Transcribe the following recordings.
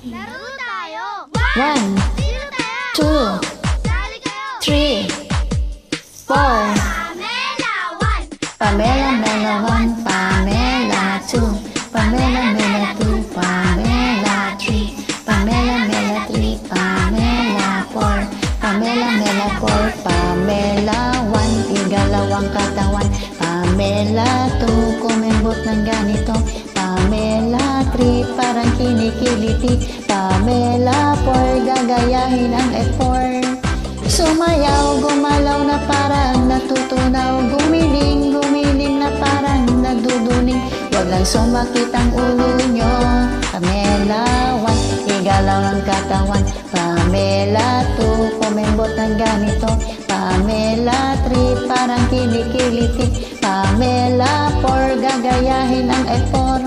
Laro tayo! 1, Sino tayo? 2, Sali kayo! 3, 4. Pamela 1! Pamela, Mela 1, Pamela 2, Pamela, Mela 2, Pamela 3, Pamela, Mela 3, Pamela 4, Pamela, Mela 4, Pamela 1, igalawang katawan, Pamela 2, kumembot ng ganito, Pamela 3, parang kinikiliti, Pamela 4, gagayahin ang F4. Sumayaw, gumalaw na parang natutunaw, gumiling, gumiling na parang nagduduling, wag lang sumakit ang ulo nyo. Pamela 1, igalaw ang katawan, Pamela 2, kumembot ng ganito, Pamela 3, parang kinikiliti, Pamela 4, gagayahin ang F4.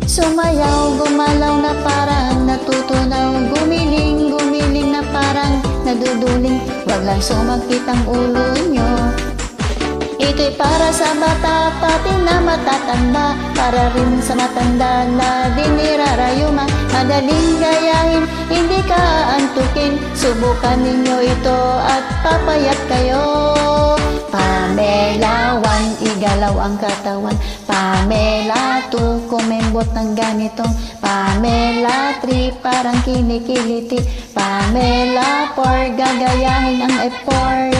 Sumayaw, gumalaw na parang natutunaw, gumiling, gumiling na parang naduduling, wag lang sumakit ang ulo nyo. Ito'y para sa bata, pati na matatanda, para rin sa matanda na di nirarayuma. Madaling gayahin, hindi ka antukin, subukan ninyo ito at papayat kayo. Pamela 1, igalaw ang katawan, Pamela 2, kumembot ng ganito, Pamela 3, parang kinikiliti, Pamela 4, gagayahin ang F4.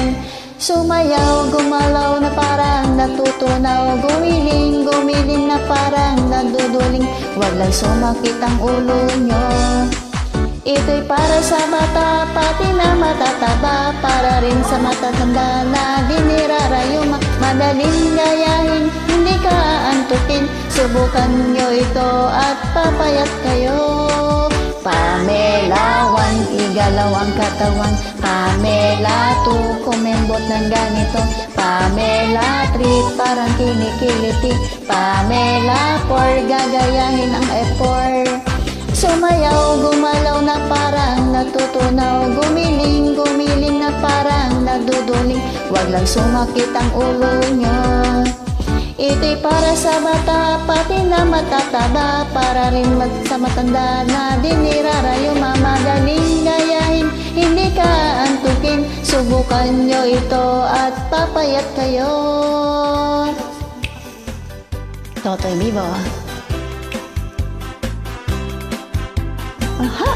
Sumayaw, gumalaw na parang natutunaw, gumiling, gumiling na parang naduduling, wag lang sumakit ang ulo nyo. Ito'y para sa bata, pati na matataba, para rin sa matatanda na di nirarayuma. Madaling gayahin, hindi ka antukin, subukan nyo ito at papayat kayo. Pamela 1, igalaw ang katawan, Pamela 2, kumembot ng ganito, Pamela 3, parang kinikiliti, Pamela 4, gagayahin ang F4. Sumayaw, gumalaw na parang natutunaw, gumiling, gumiling na parang naduduling, wag lang sumakit ang ulo nyo. Ito'y para sa bata, pati na matataba, para rin sa matanda na di nirarayuma. Madaling gayahin, hindi ka antukin, subukan nyo ito at papayat kayo. Totoy Bibo. Aha!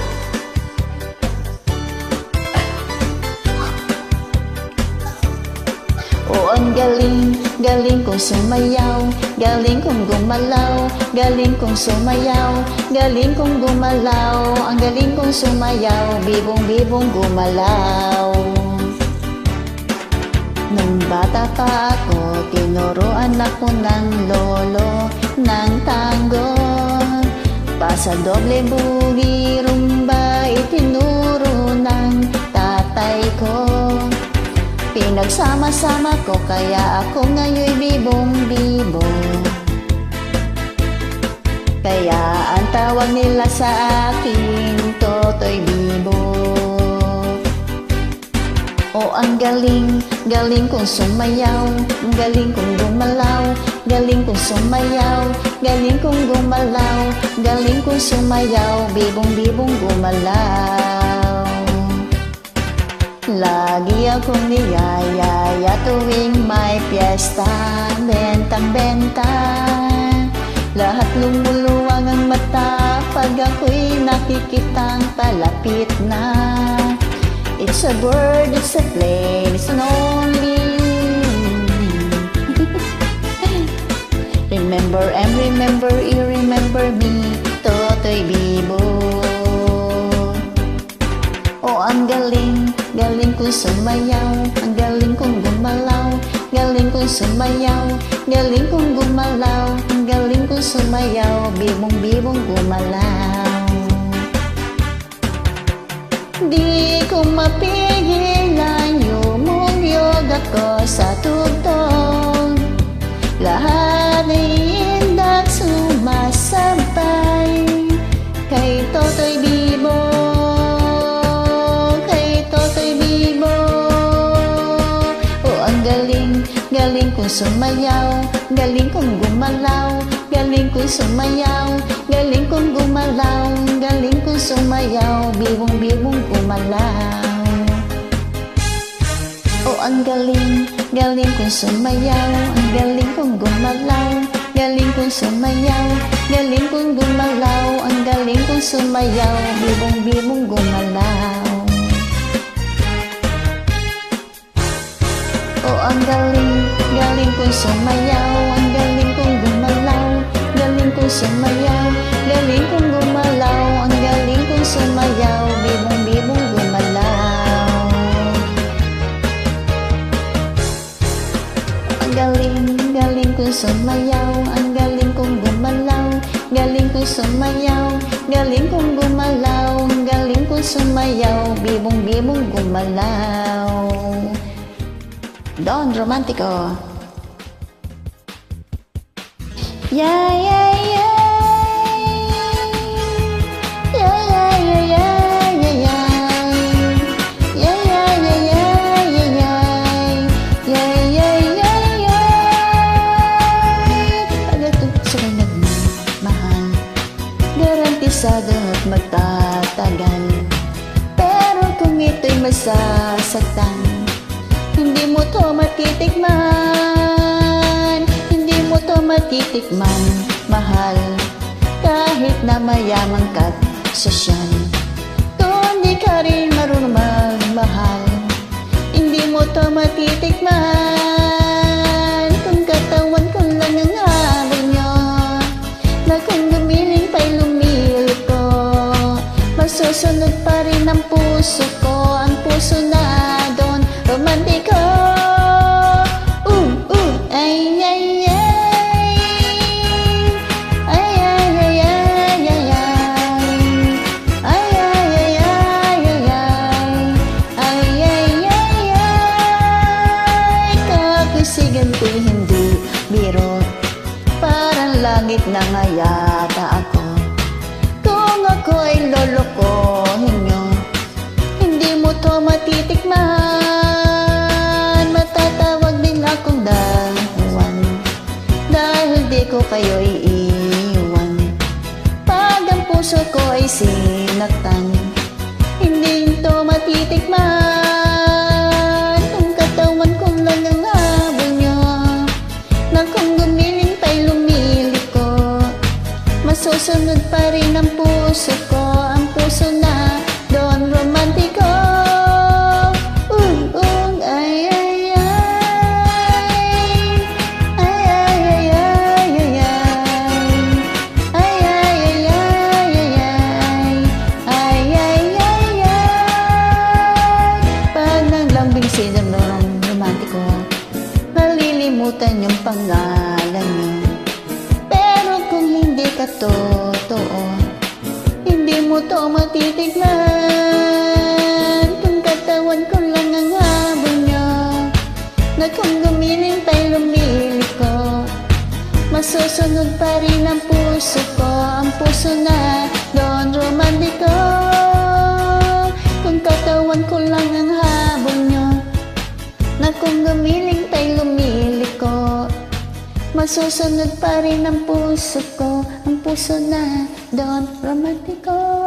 Oh, ang galing, galing kong sumayaw, galing kong gumalaw, galing kong sumayaw, galing kong gumalaw, ang galing kong sumayaw, bibong-bibong gumalaw. Nung bata pa ako, tinuruan ako ng lolo ng tango, pasadoble bugi rumba, itinuro ng tatay ko. Pinagsama-sama ko kaya ako ngayon'y bibong-bibo. Kaya ang tawag nila sa akin, Totoy Bibo. Oh, ang galing, galing kong sumayaw, ang galing kong gumalaw, galing kong sumayaw, galing kong gumalaw, galing kong sumayaw, bibong-bibong gumalaw. Lagi akong niyayaya tuwing may piyesta, bentang-benta, lahat lumuluwang ang mata pag ako'y nakikitang palapit na. It's a bird, it's a plane, it's an only. Remember and remember, you remember me, Totoy Bibo. Oh, ang galing, galing kong sumayaw, ang galing kong gumalaw, galing kong sumayaw, galing kong gumalaw, ang galing kong sumayaw, bibong-bibong gumalaw. Di ko mapigilan, yumugyog ako sa tugtog, lahat ay indak sumasabay kay Totoy Bibo. Galing kong sumayaw, galing kong gumalaw, galing kong sumayaw, galing kong gumalaw, galing kong sumayaw. sumayaw, bibong-bibong gumalaw. Oh, ang galing, galing kong sumayaw, ang galing kong gumalaw, galing kong sumayaw, galing kong gumalaw, ang galing kong sumayaw, bibong-bibong gumalaw. Oh, ang galing, galing kong sumayaw, ang galing kong gumalaw, galing kong sumayaw, galing kong gumalaw, ang galing kong sumayaw, bibong-bibong gumalaw. Ang galing, galing kong sumayaw, ang galing kong gumalaw, galing kong sumayaw, galing kong gumalaw, ang galing kong sumayaw, bibong-bibong gumalaw. Don Romantico. Yeah, yeah, yeah. Yeah, yeah, yeah, yeah, yeah, yeah. Yeah, yeah, yeah, yeah, yeah, yeah. Yeah, yeah, yeah, yeah. Pag ito sila nagmamahal, garantisado at magtatagal. Pero kung ito'y masasaktan, hindi mo to matitikman, hindi mo to matitikman, mahal. Kahit na mayaman ka't sosyal, kung di ka rin marunong magmahal, hindi mo to matitikman. Kung katawan ko lang ang habol nyo, na kung gumiling pa'y lumilip ko, masusunod pa rin ang puso ko, ang puso na Don Romantico. Ay, ay, ay. Ay, ay, ay, ay, ay, ay. Ay, ay, ay, ay, ay, ay. Ay, ay, ay, ay. Kakisigan ko'y hindi biro, parang langit na nga yata ako. Kung ako ay lolokohin nyo, hindi mo to matitikman. Matatawag din akong dahiwan, dahil di ko kayo iiwan. Pag ang puso ko ay sinaktan, hindi to matitikman. Kung katawan ko lang ang habol nyo, na kung gumiling pa'y lumiliko, masusunod pa rin ang puso ko, ang puso na Don Romantico. Ay, ay, ay. Ay, ay, ay, ay, ay, ay. Ay, ay, ay, ay, ay, ay. Ay, ay, ay, ay. Pag naglambing si Don Romantico, nalilimutan yung pangalan nyo. Pero kung hindi ka totoo, hindi mo to matitignan. Kung katawan ko lang ang habol nyo, na kung gumiling pa'y lumiliko, masusunod pa rin ang puso ko, ang puso na Don Romantico. Kung katawan ko lang ang habol nyo, na kung gumiling pa'y lumiliko, masusunod pa rin ang puso ko, ang puso na Don Romantico.